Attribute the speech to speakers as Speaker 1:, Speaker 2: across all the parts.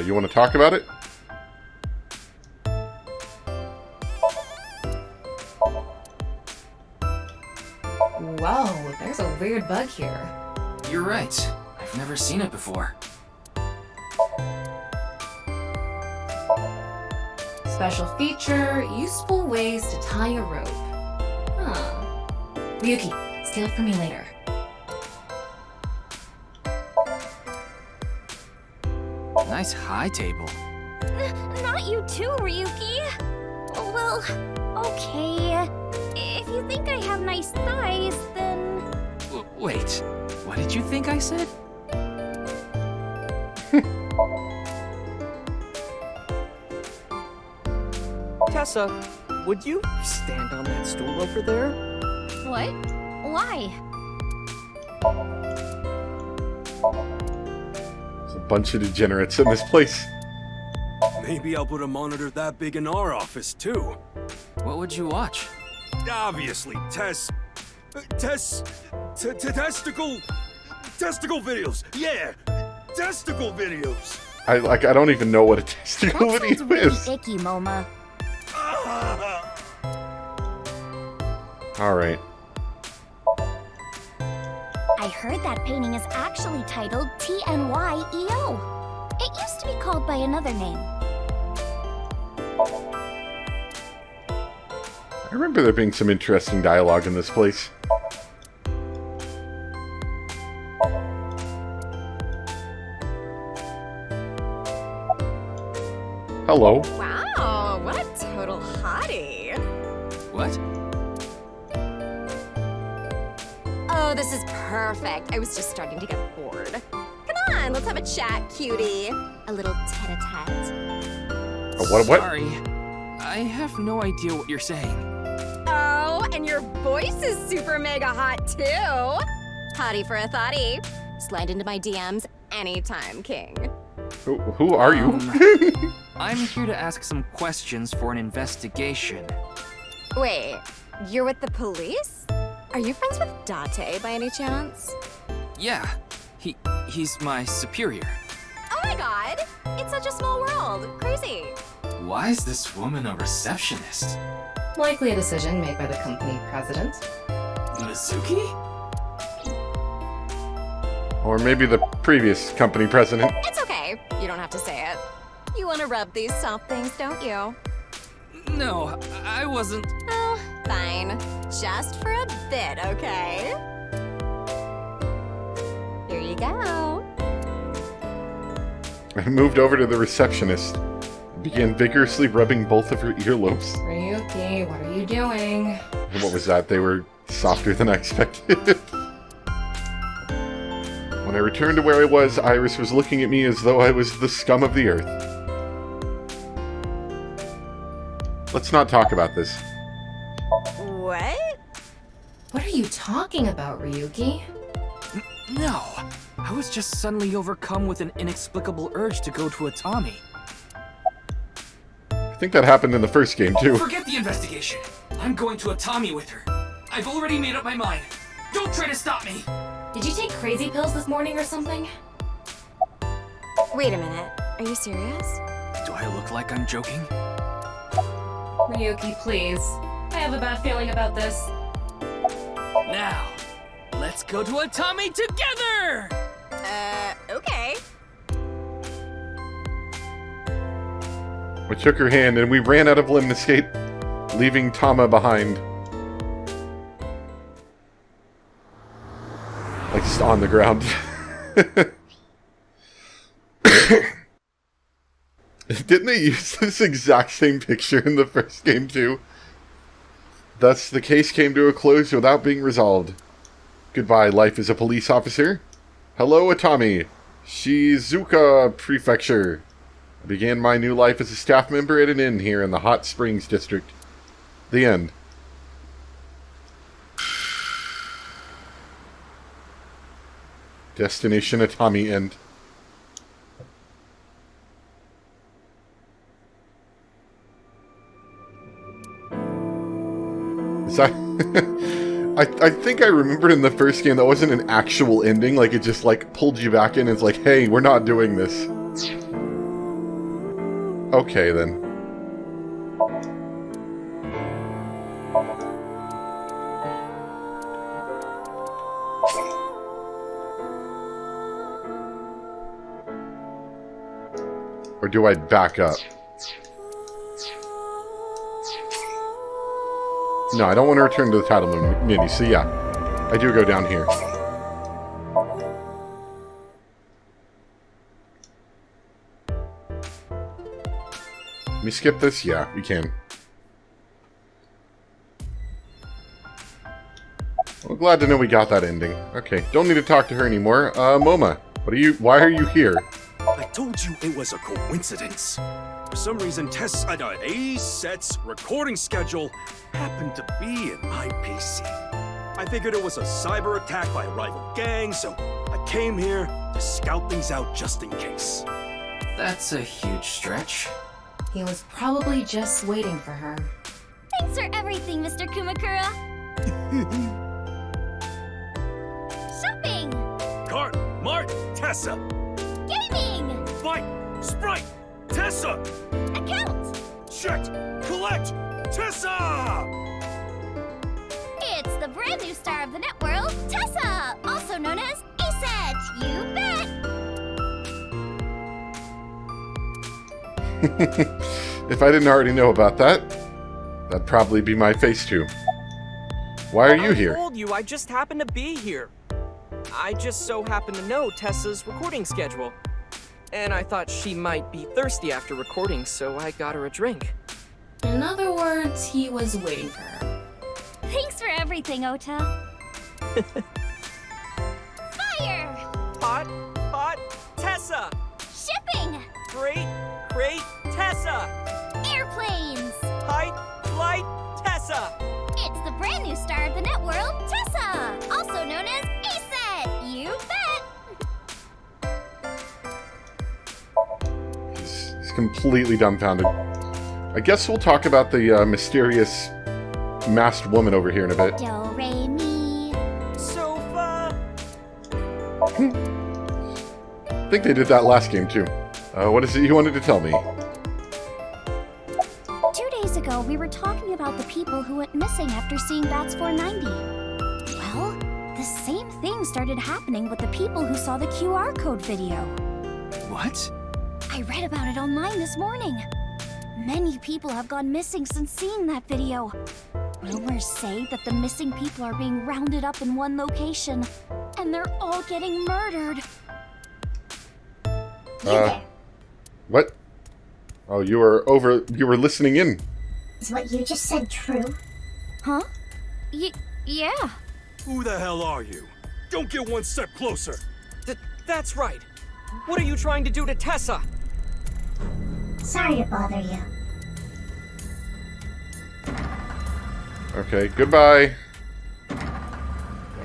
Speaker 1: You want to talk about it?
Speaker 2: Whoa, there's a weird bug here.
Speaker 3: You're right. I've never seen it before.
Speaker 2: Special feature, useful ways to tie a rope. Huh. Ryuki, steal it for me later.
Speaker 3: Nice high table.
Speaker 4: Not you too, Ryuki. Well, okay. If you think I have nice thighs, then...
Speaker 3: Wait, what did you think I said?
Speaker 5: Tessa, would you stand on that stool over there?
Speaker 4: What? Why?
Speaker 1: There's a bunch of degenerates in this place.
Speaker 6: Maybe I'll put a monitor that big in our office, too.
Speaker 3: What would you watch?
Speaker 6: Obviously, testicle videos. Yeah, testicle videos.
Speaker 1: I don't even know what a testicle
Speaker 4: That
Speaker 1: video
Speaker 4: sounds really
Speaker 1: is.
Speaker 4: icky, Moma.
Speaker 1: Alright.
Speaker 4: I heard that painting is actually titled TNYEO. It used to be called by another name.
Speaker 1: I remember there being some interesting dialogue in this place. Hello.
Speaker 7: Wow, what a total hottie.
Speaker 3: What?
Speaker 7: Oh, this is perfect. I was just starting to get bored. Come on, let's have a chat, cutie. A little tete-a-tete.
Speaker 1: What?
Speaker 3: Sorry. I have no idea what you're saying.
Speaker 7: Oh, and your voice is super mega hot, too. Hottie for a thottie. Slide into my DMs anytime, king.
Speaker 1: Who are you?
Speaker 3: I'm here to ask some questions for an investigation.
Speaker 7: Wait, you're with the police? Are you friends with Date by any chance?
Speaker 3: Yeah, he's my superior.
Speaker 7: Oh my god, it's such a small world. Crazy.
Speaker 3: Why is this woman a receptionist?
Speaker 2: Likely a decision made by the company president.
Speaker 3: Mizuki?
Speaker 1: Or maybe the previous company president.
Speaker 7: It's okay. You don't have to say it. You want to rub these soft things, don't you?
Speaker 3: No, I wasn't.
Speaker 7: Oh, fine. Just for a bit, okay? Here you go.
Speaker 1: I moved over to the receptionist and began vigorously rubbing both of her earlobes.
Speaker 2: Ryuki, what are you doing?
Speaker 1: And what was that? They were softer than I expected. When I returned to where I was, Iris was looking at me as though I was the scum of the earth. Let's not talk about this.
Speaker 7: What?
Speaker 2: What are you talking about, Ryuki?
Speaker 3: No, I was just suddenly overcome with an inexplicable urge to go to Atami.
Speaker 1: I think that happened in the first game, too.
Speaker 3: Forget the investigation. I'm going to Atami with her. I've already made up my mind. Don't try to stop me.
Speaker 2: Did you take crazy pills this morning or something?
Speaker 7: Wait a minute. Are you serious?
Speaker 3: Do I look like I'm joking?
Speaker 2: Ryuki, please. I have a bad feeling about this.
Speaker 3: Now, let's go to Atami together!
Speaker 7: Okay.
Speaker 1: We took her hand and we ran out of Lemniscate, leaving Tama behind. Like, just on the ground. Didn't they use this exact same picture in the first game, too? Thus, the case came to a close without being resolved. Goodbye, life as a police officer. Hello, Atami. Shizuoka Prefecture. I began my new life as a staff member at an inn here in the Hot Springs District. The end. Destination Atami end. Is that... I think I remember in the first game that wasn't an actual ending, like it just like pulled you back in and it's like, hey, we're not doing this. Okay, then. Or do I back up? No, I don't want to return to the title menu, so yeah. I do go down here. Let me skip this? Yeah, we can. Well, glad to know we got that ending. Okay, don't need to talk to her anymore. Moma, why are you here?
Speaker 6: I told you it was a coincidence. For some reason, A-Set's recording schedule happened to be in my PC. I figured it was a cyber attack by a rival gang, so I came here to scout things out just in case.
Speaker 3: That's a huge stretch.
Speaker 2: He was probably just waiting for her.
Speaker 4: Thanks for everything, Mr. Kumakura. Shopping!
Speaker 6: Cart, Mart, Tessa!
Speaker 4: Gaming!
Speaker 6: Fight, Sprite, Tessa!
Speaker 4: Account!
Speaker 6: Check, collect, Tessa!
Speaker 4: It's the brand new star of the networld, Tessa! Also known as A-Set! You bet!
Speaker 1: If I didn't already know about that, that'd probably be my face too. Why are you here?
Speaker 5: I told you, I just happened to be here. I just so happen to know Tessa's recording schedule. And I thought she might be thirsty after recording, so I got her a drink.
Speaker 2: In other words, he was waiting for her.
Speaker 4: Thanks for everything, Ota. Fire!
Speaker 5: Hot, Tessa!
Speaker 4: Shipping!
Speaker 5: Great, Tessa!
Speaker 4: Airplanes!
Speaker 5: Height, flight, Tessa!
Speaker 4: It's the brand new star of the networld, Tessa! Also known as A-Set! You bet!
Speaker 1: He's completely dumbfounded. I guess we'll talk about the mysterious masked woman over here in a bit.
Speaker 4: Do, re, mi.
Speaker 5: Sofa!
Speaker 1: I think they did that last game too. What is it you wanted to tell me?
Speaker 4: 2 days ago, we were talking about the people who went missing after seeing Bats 490. Well, the same thing started happening with the people who saw the QR code video.
Speaker 3: What?
Speaker 4: I read about it online this morning. Many people have gone missing since seeing that video. Rumors say that the missing people are being rounded up in one location, and they're all getting murdered.
Speaker 1: What? Oh, you were listening in.
Speaker 8: Is what you just said true?
Speaker 4: Huh? Yeah.
Speaker 6: Who the hell are you? Don't get one step closer!
Speaker 5: That's right. What are you trying to do to Tessa?
Speaker 8: Sorry to bother you.
Speaker 1: Okay, goodbye.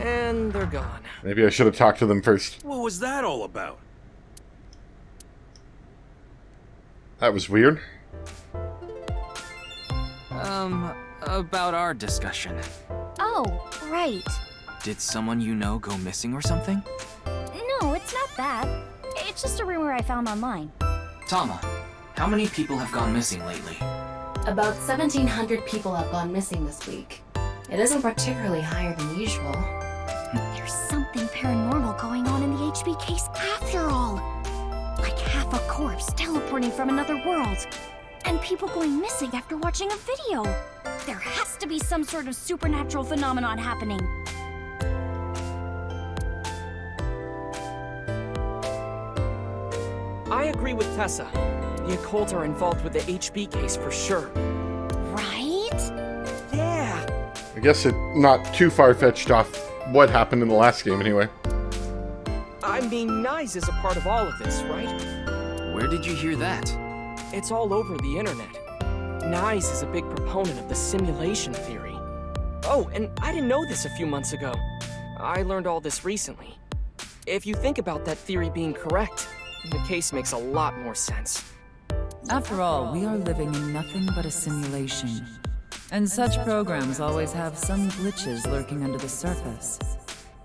Speaker 5: And they're gone.
Speaker 1: Maybe I should have talked to them first.
Speaker 6: What was that all about?
Speaker 1: That was weird.
Speaker 3: About our discussion.
Speaker 4: Oh, right.
Speaker 3: Did someone you know go missing or something?
Speaker 4: No, it's not that. It's just a rumor I found online.
Speaker 3: Tama, how many people have gone missing lately?
Speaker 2: About 1,700 people have gone missing this week. It isn't particularly higher than usual.
Speaker 4: There's something paranormal going on in the HB case after all. Like half a corpse teleporting from another world. And people going missing after watching a video. There has to be some sort of supernatural phenomenon happening.
Speaker 5: I agree with Tessa. The occult are involved with the HB case for sure.
Speaker 4: Right?
Speaker 5: Yeah.
Speaker 1: I guess it's not too far-fetched off what happened in the last game anyway.
Speaker 5: I mean, Nyes is a part of all of this, right?
Speaker 3: Where did you hear that?
Speaker 5: It's all over the internet. Nyes is a big proponent of the simulation theory. Oh, and I didn't know this a few months ago. I learned all this recently. If you think about that theory being correct, the case makes a lot more sense.
Speaker 9: After all, we are living in nothing but a simulation. And such programs always have some glitches lurking under the surface.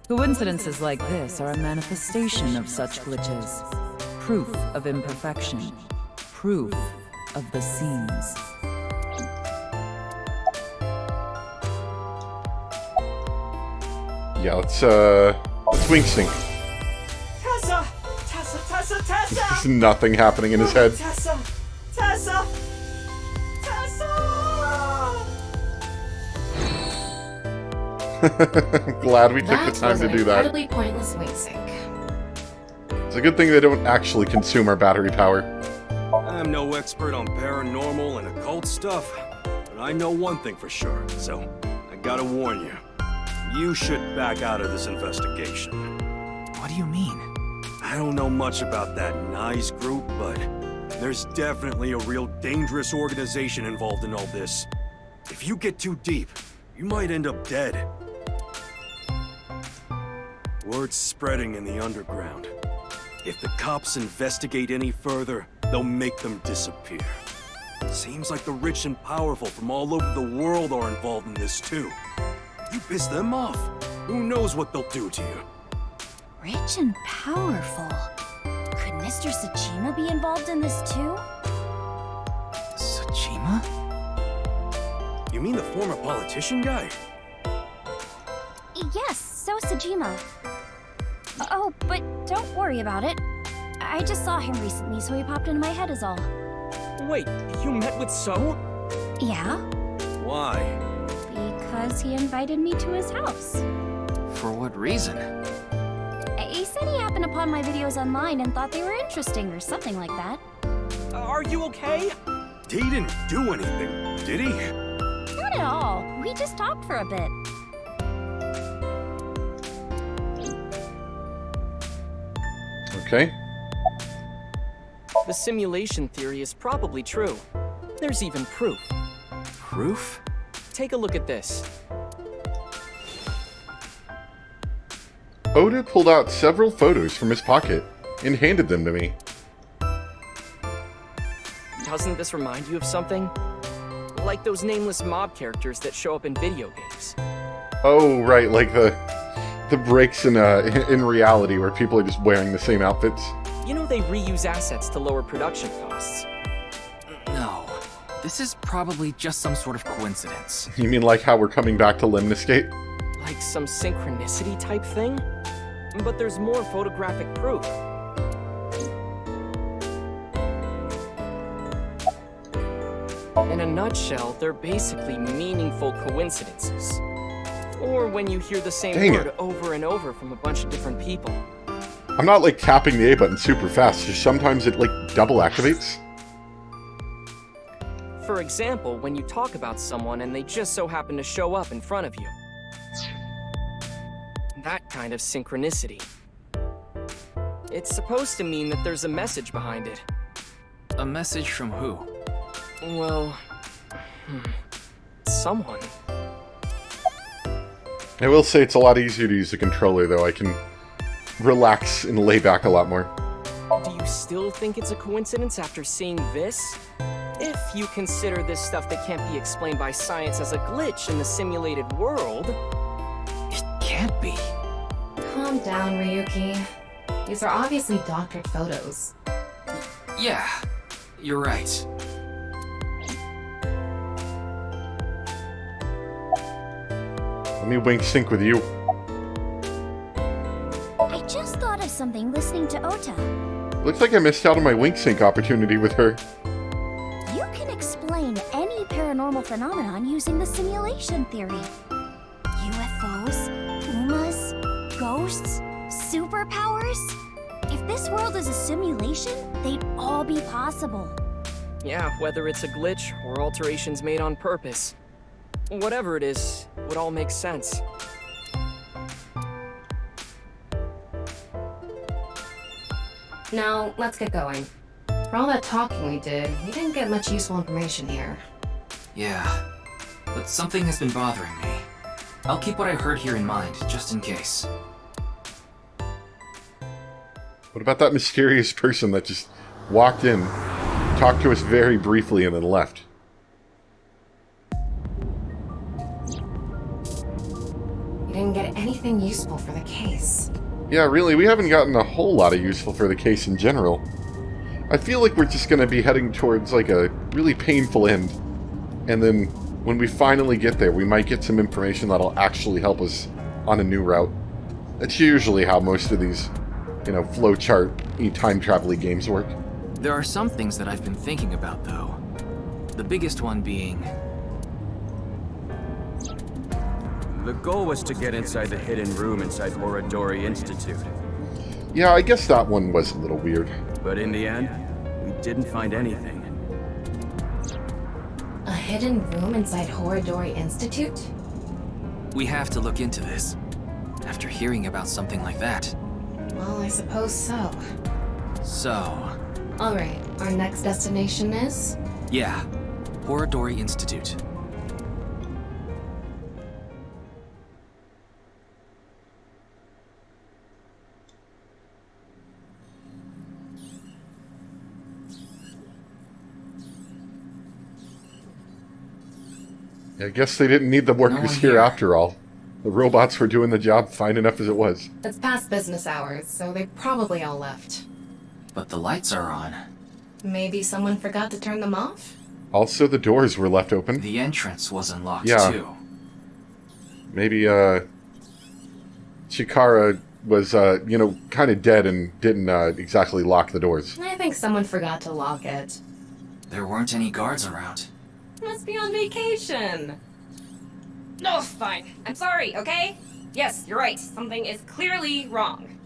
Speaker 9: Coincidences like this are a manifestation of such glitches. Proof of imperfection. Proof of the scenes.
Speaker 1: Yeah, let's wink sync.
Speaker 5: Tessa! Tessa, Tessa, Tessa!
Speaker 1: There's nothing happening in his head.
Speaker 5: Tessa! Tessa! Tessa!
Speaker 1: I'm glad we took the time to do that.
Speaker 2: That was an incredibly pointless wing sync.
Speaker 1: It's a good thing they don't actually consume our battery power.
Speaker 6: I'm no expert on paranormal and occult stuff, but I know one thing for sure, so I gotta warn you. You should back out of this investigation.
Speaker 3: What do you mean?
Speaker 6: I don't know much about that NICE group, but there's definitely a real dangerous organization involved in all this. If you get too deep, you might end up dead. Word's spreading in the underground. If the cops investigate any further, they'll make them disappear. Seems like the rich and powerful from all over the world are involved in this too. You piss them off, who knows what they'll do to you?
Speaker 4: Rich and powerful. Could Mr. Sajima be involved in this too?
Speaker 3: Sajima?
Speaker 6: You mean the former politician guy?
Speaker 4: Yes, so Sajima. Oh, but don't worry about it. I just saw him recently, so he popped into my head is all.
Speaker 5: Wait, you met with So?
Speaker 4: Yeah?
Speaker 6: Why?
Speaker 4: Because he invited me to his house.
Speaker 3: For what reason?
Speaker 4: He said he happened upon my videos online and thought they were interesting or something like that.
Speaker 5: Are you okay?
Speaker 6: He didn't do anything, did he?
Speaker 4: Not at all. We just talked for a bit.
Speaker 1: Okay.
Speaker 5: The simulation theory is probably true. There's even proof.
Speaker 3: Proof?
Speaker 5: Take a look at this.
Speaker 1: Oda pulled out several photos from his pocket and handed them to me.
Speaker 5: Doesn't this remind you of something? Like those nameless mob characters that show up in video games.
Speaker 1: Oh, right, like the breaks in reality where people are just wearing the same outfits.
Speaker 5: You know they reuse assets to lower production costs.
Speaker 3: No. This is probably just some sort of coincidence.
Speaker 1: You mean like how we're coming back to Lemniscate?
Speaker 5: Like some synchronicity type thing? But there's more photographic proof. In a nutshell, they're basically meaningful coincidences. Or when you hear the same
Speaker 1: Dang
Speaker 5: word
Speaker 1: it.
Speaker 5: over and over from a bunch of different people.
Speaker 1: I'm not like tapping the A button super fast, just sometimes it like double activates.
Speaker 5: For example, when you talk about someone and they just so happen to show up in front of you. That kind of synchronicity. It's supposed to mean that there's a message behind it.
Speaker 3: A message from who?
Speaker 5: Well, someone.
Speaker 1: I will say it's a lot easier to use the controller though. I can relax and lay back a lot more.
Speaker 5: Do you still think it's a coincidence after seeing this? If you consider this stuff that can't be explained by science as a glitch in the simulated world...
Speaker 3: It can't be.
Speaker 2: Calm down, Ryuki. These are obviously doctored photos.
Speaker 3: Yeah, you're right.
Speaker 1: Let me wink sync with you.
Speaker 4: I just thought of something listening to Ota.
Speaker 1: Looks like I missed out on my wink sync opportunity with her.
Speaker 4: You can explain any paranormal phenomenon using the simulation theory. UFOs, UMAs, ghosts, superpowers. If this world is a simulation, they'd all be possible.
Speaker 5: Yeah, whether it's a glitch or alterations made on purpose. Whatever it is, would all make sense.
Speaker 2: Now, let's get going. For all that talking we did, we didn't get much useful information here.
Speaker 3: Yeah, but something has been bothering me. I'll keep what I heard here in mind, just in case.
Speaker 1: What about that mysterious person that just walked in, talked to us very briefly, and then left?
Speaker 2: We didn't get anything useful for the case.
Speaker 1: Yeah, really, we haven't gotten a whole lot of useful for the case in general. I feel like we're just going to be heading towards like a really painful end. And then when we finally get there, we might get some information that'll actually help us on a new route. That's usually how most of these, flowchart time travel games work.
Speaker 3: There are some things that I've been thinking about, though. The biggest one being...
Speaker 10: The goal was to get inside the hidden room inside Oradori Institute.
Speaker 1: Yeah, I guess that one was a little weird.
Speaker 10: But in the end, we didn't find anything.
Speaker 2: A hidden room inside Horadori Institute?
Speaker 3: We have to look into this. After hearing about something like that.
Speaker 2: Well, I suppose so.
Speaker 3: So...
Speaker 2: Alright, our next destination is?
Speaker 3: Yeah, Horadori Institute.
Speaker 1: I guess they didn't need the workers
Speaker 3: No one
Speaker 1: here
Speaker 3: here.
Speaker 1: after all. The robots were doing the job fine enough as it was.
Speaker 2: It's past business hours, so they probably all left.
Speaker 3: But the lights are on.
Speaker 2: Maybe someone forgot to turn them off?
Speaker 1: Also, the doors were left open.
Speaker 3: The entrance was unlocked,
Speaker 1: Yeah.
Speaker 3: too.
Speaker 1: Maybe, Chikara was, kind of dead and didn't exactly lock the doors.
Speaker 2: I think someone forgot to lock it.
Speaker 3: There weren't any guards around.
Speaker 2: Must be on vacation.
Speaker 7: No, fine. I'm sorry, okay? Yes, you're right. Something is clearly wrong.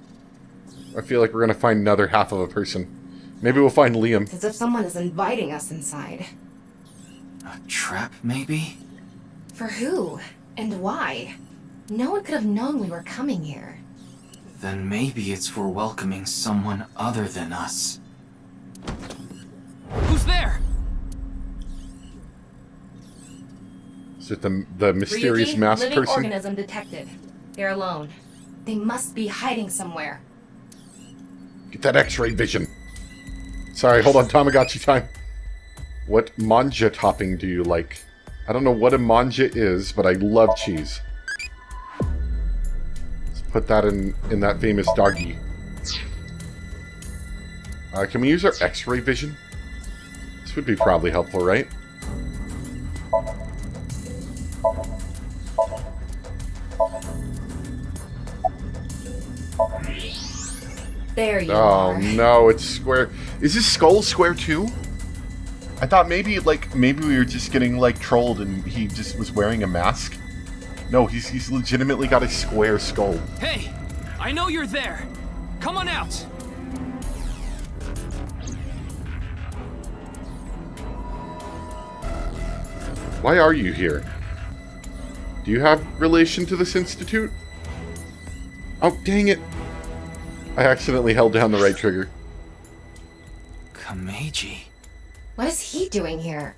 Speaker 1: I feel like we're going to find another half of a person. Maybe we'll find Liam.
Speaker 2: It's as if someone is inviting us inside.
Speaker 3: A trap, maybe?
Speaker 2: For who? And why? No one could have known we were coming here.
Speaker 3: Then maybe it's for welcoming someone other than us. Who's there?
Speaker 1: Is it the mysterious
Speaker 2: Ryuki,
Speaker 1: masked
Speaker 2: living
Speaker 1: person?
Speaker 2: organism detected. They're alone. They must be hiding somewhere.
Speaker 1: Get that X-ray vision. Sorry, hold on, Tamagotchi time. What manja topping do you like? I don't know what a manja is, but I love cheese. Let's put that in that famous doggy. Can we use our X-ray vision? This would be probably helpful, right?
Speaker 2: There you
Speaker 1: Oh
Speaker 2: are.
Speaker 1: no, it's square. Is this skull square too? I thought maybe we were just getting trolled and he just was wearing a mask. No, he's legitimately got a square skull.
Speaker 5: Hey! I know you're there! Come on out!
Speaker 1: Why are you here? Do you have relation to this institute? Oh, dang it. I accidentally held down the right trigger.
Speaker 3: Kameji.
Speaker 2: What is he doing here?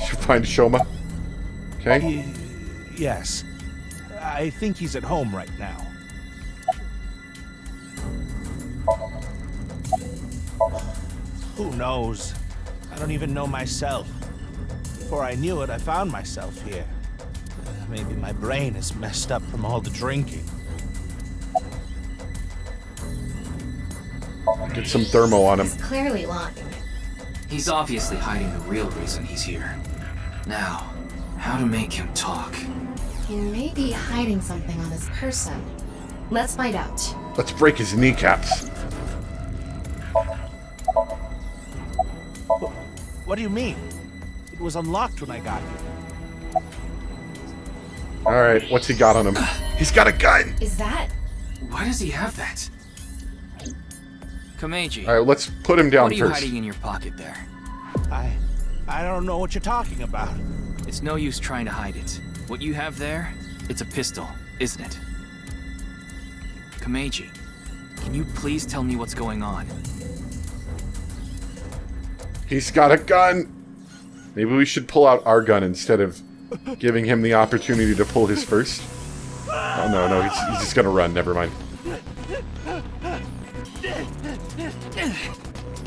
Speaker 1: Should find Shoma. Okay.
Speaker 11: Yes. I think he's at home right now. Who knows? I don't even know myself. Before I knew it, I found myself here. Maybe my brain is messed up from all the drinking.
Speaker 1: Get some thermo on him.
Speaker 2: He's clearly lying.
Speaker 3: He's obviously hiding the real reason he's here. Now, how to make him talk?
Speaker 2: He may be hiding something on his person. Let's find out.
Speaker 1: Let's break his kneecaps.
Speaker 11: What do you mean? It was unlocked when I got here.
Speaker 1: Alright, what's he got on him? He's got a gun!
Speaker 2: Is that?
Speaker 3: Why does he have that? Kameji,
Speaker 1: Alright, let's put him down
Speaker 3: what are you
Speaker 1: first.
Speaker 3: hiding in your pocket there?
Speaker 11: I don't know what you're talking about.
Speaker 3: It's no use trying to hide it. What you have there, it's a pistol, isn't it? Kameji, can you please tell me what's going on?
Speaker 1: He's got a gun! Maybe we should pull out our gun instead of giving him the opportunity to pull his first. Oh no, he's just gonna run, never mind.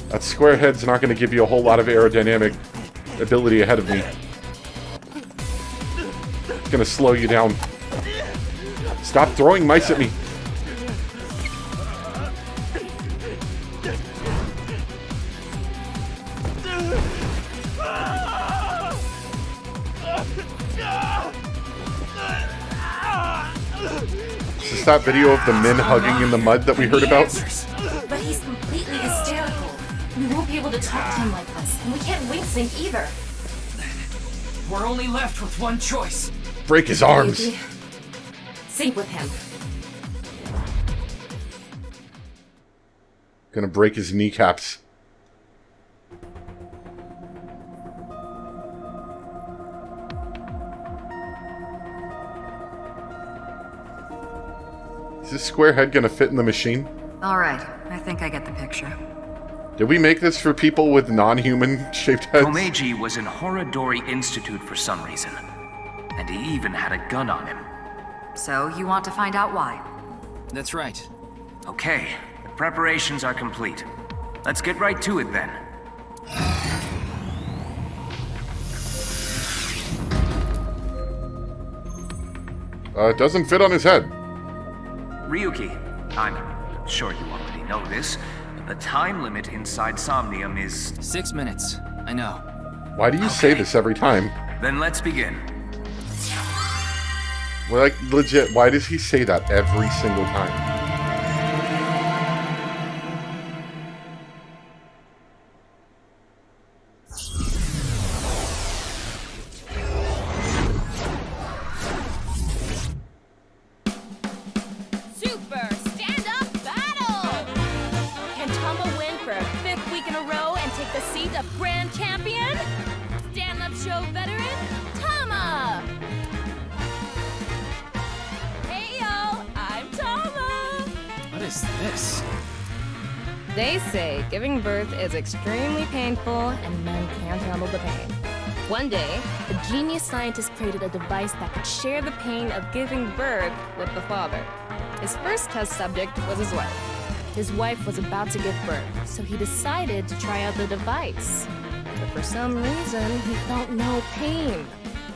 Speaker 1: That square head's not gonna give you a whole lot of aerodynamic ability ahead of me. It's gonna slow you down. Stop throwing mice at me. Is this that video of the men hugging in the mud that we heard about?
Speaker 2: But he's completely hysterical. We won't be able to talk to him like this, and we can't wing sync either.
Speaker 3: We're only left with one choice.
Speaker 1: Break his arms.
Speaker 2: Yuki, sync with him.
Speaker 1: Gonna break his kneecaps. Is this square head gonna fit in the machine?
Speaker 9: Alright, I think I get the picture.
Speaker 1: Did we make this for people with non-human shaped heads?
Speaker 12: Komeiji was in Horodori Institute for some reason. And he even had a gun on him.
Speaker 9: So, you want to find out why?
Speaker 3: That's right.
Speaker 12: Okay, the preparations are complete. Let's get right to it then.
Speaker 1: It doesn't fit on his head.
Speaker 12: Ryuki, I'm sure you already know this, but the time limit inside Somnium is...
Speaker 3: 6 minutes. I know.
Speaker 1: Why do you say this every time?
Speaker 12: Then let's begin.
Speaker 1: Well, like, legit, why does he say that every single time?
Speaker 7: Super stand-up battle! Can Tama win for a 5th week in a row and take the seat of Grand Champion? Stand-up show veteran, Tama! Hey yo, I'm Tama!
Speaker 3: What is this?
Speaker 7: They say giving birth is extremely painful and men can't handle the pain. One day, a genius scientist created a device that could share the pain of giving birth with the father. His first test subject was his wife. His wife was about to give birth, so he decided to try out the device. But for some reason, he felt no pain.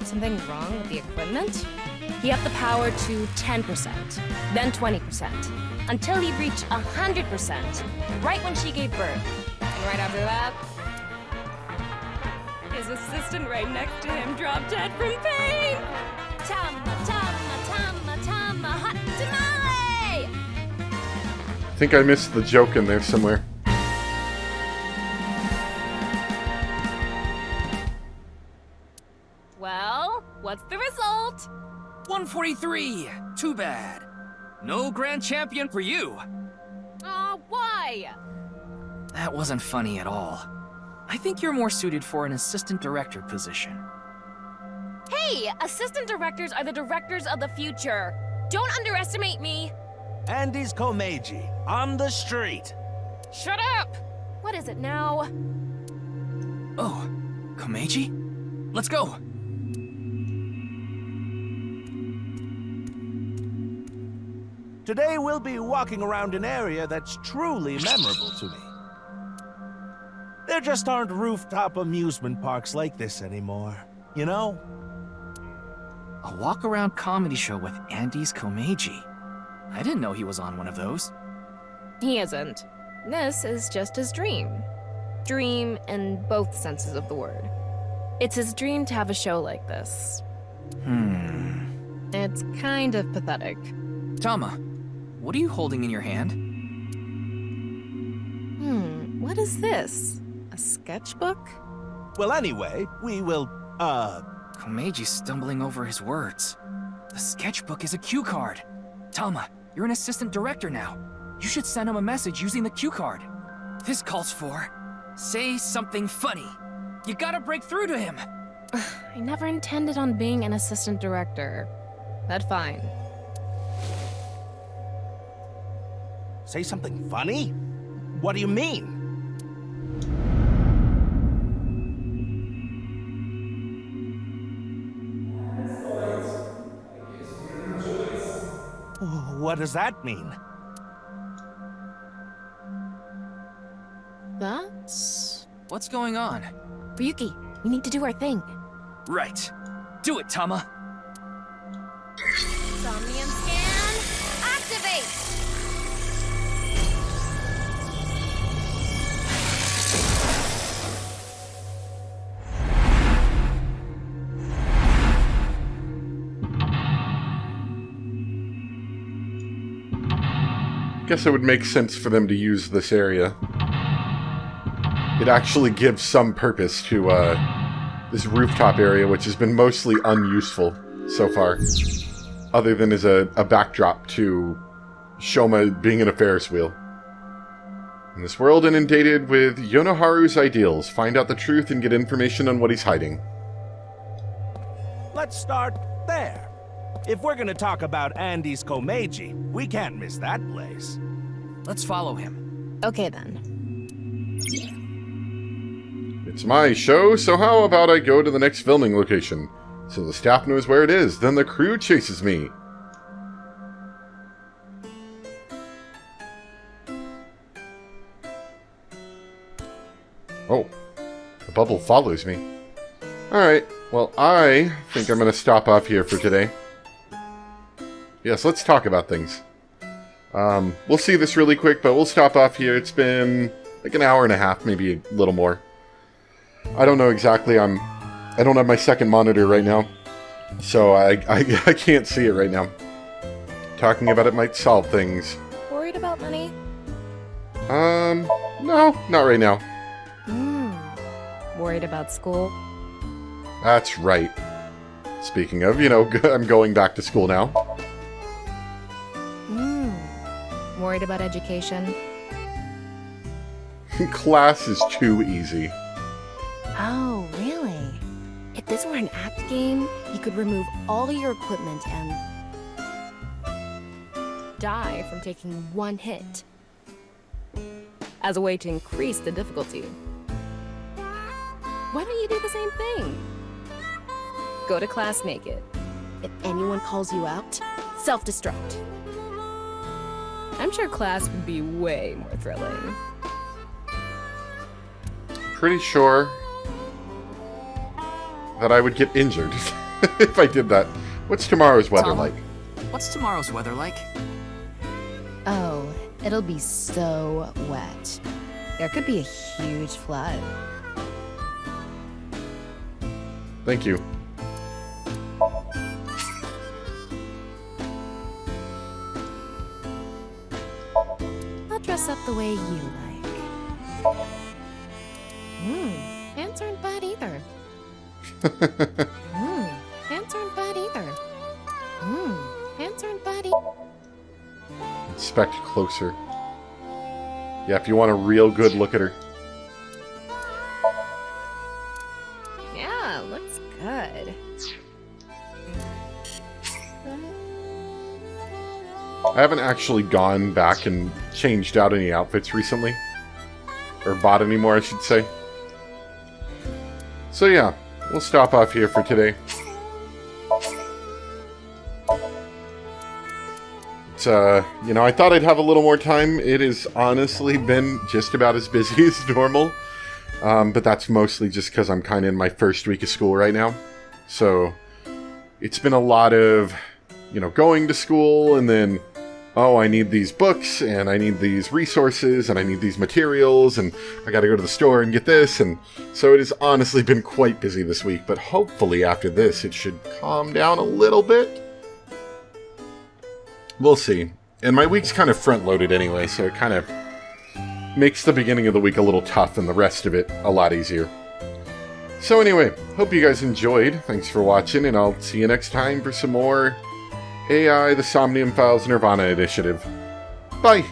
Speaker 7: Something wrong with the equipment? He upped the power to 10%, then 20%, until he reached 100%, right when she gave birth. And right after that, his assistant right next to him dropped dead from pain. Tama, Tama, Tama, Tama, hot tamale!
Speaker 1: I think I missed the joke in there somewhere.
Speaker 7: Well, what's the result?
Speaker 3: 143! Too bad. No grand champion for you.
Speaker 7: Aw, why?
Speaker 3: That wasn't funny at all. I think you're more suited for an assistant director position.
Speaker 7: Hey, assistant directors are the directors of the future. Don't underestimate me.
Speaker 11: And he's Komeiji, on the street.
Speaker 7: Shut up! What is it now?
Speaker 3: Oh, Komeiji? Let's go!
Speaker 11: Today we'll be walking around an area that's truly memorable to me. There just aren't rooftop amusement parks like this anymore, you know?
Speaker 3: A walk-around comedy show with Andy's Komeiji. I didn't know he was on one of those.
Speaker 7: He isn't. This is just his dream. Dream in both senses of the word. It's his dream to have a show like this. It's kind of pathetic.
Speaker 3: Tama, what are you holding in your hand?
Speaker 7: What is this? A sketchbook?
Speaker 11: Well, anyway, we will,
Speaker 3: Komeiji's stumbling over his words. The sketchbook is a cue card. Tama, you're an assistant director now. You should send him a message using the cue card. This calls for... say something funny. You gotta break through to him.
Speaker 7: I never intended on being an assistant director. But fine.
Speaker 11: Say something funny? What do you mean? What does that mean?
Speaker 7: That's...
Speaker 3: What's going on?
Speaker 7: Ryuki, we need to do our thing.
Speaker 3: Right. Do it, Tama.
Speaker 7: Somnium scan!
Speaker 1: Guess it would make sense for them to use this area. It actually gives some purpose to this rooftop area, which has been mostly unuseful so far, other than as a backdrop to Shoma being in a Ferris wheel. In this world inundated with Yonoharu's ideals, find out the truth and get information on what he's hiding.
Speaker 11: Let's start there. If we're gonna talk about Andy's Komeiji, we can't miss that place.
Speaker 3: Let's follow him.
Speaker 7: Okay then.
Speaker 1: It's my show, so how about I go to the next filming location? So the staff knows where it is, then the crew chases me. Oh, the bubble follows me. Alright, well, I think I'm going to stop off here for today. Yes, let's talk about things. We'll see this really quick, but we'll stop off here. It's been like an hour and a half, maybe a little more. I don't know exactly. I don't have my second monitor right now, so I can't see it right now. Talking about it might solve things.
Speaker 7: Worried about money?
Speaker 1: No, not right now.
Speaker 7: Worried about school?
Speaker 1: That's right. Speaking of, you know, I'm going back to school now.
Speaker 7: Worried about education?
Speaker 1: Class is too easy.
Speaker 7: Oh, really? If this were an act game, you could remove all your equipment and die from taking one hit. As a way to increase the difficulty. Why don't you do the same thing? Go to class naked. If anyone calls you out, self-destruct. I'm sure class would be way more thrilling.
Speaker 1: Pretty sure that I would get injured if I did that. What's tomorrow's weather
Speaker 3: Tom,
Speaker 1: like?
Speaker 3: What's tomorrow's weather like?
Speaker 7: Oh, it'll be so wet. There could be a huge flood.
Speaker 1: Thank you.
Speaker 7: I'll dress up the way you like. Pants aren't bad either. Pants aren't bad either. Pants aren't bad either.
Speaker 1: Inspect closer. Yeah, if you want a real good look at her.
Speaker 7: Yeah, looks good.
Speaker 1: I haven't actually gone back and changed out any outfits recently. Or bought any more, I should say. So yeah, we'll stop off here for today. It's, you know, I thought I'd have a little more time. It has honestly been just about as busy as normal. But that's mostly just because I'm kind of in my first week of school right now. So it's been a lot of, you know, going to school and then, oh, I need these books and I need these resources and I need these materials and I got to go to the store and get this. And so it has honestly been quite busy this week. But hopefully after this, it should calm down a little bit. We'll see. And my week's kind of front-loaded anyway, so it kind of makes the beginning of the week a little tough and the rest of it a lot easier. So anyway, hope you guys enjoyed. Thanks for watching, and I'll see you next time for some more AI, the Somnium Files NirvanA Initiative. Bye!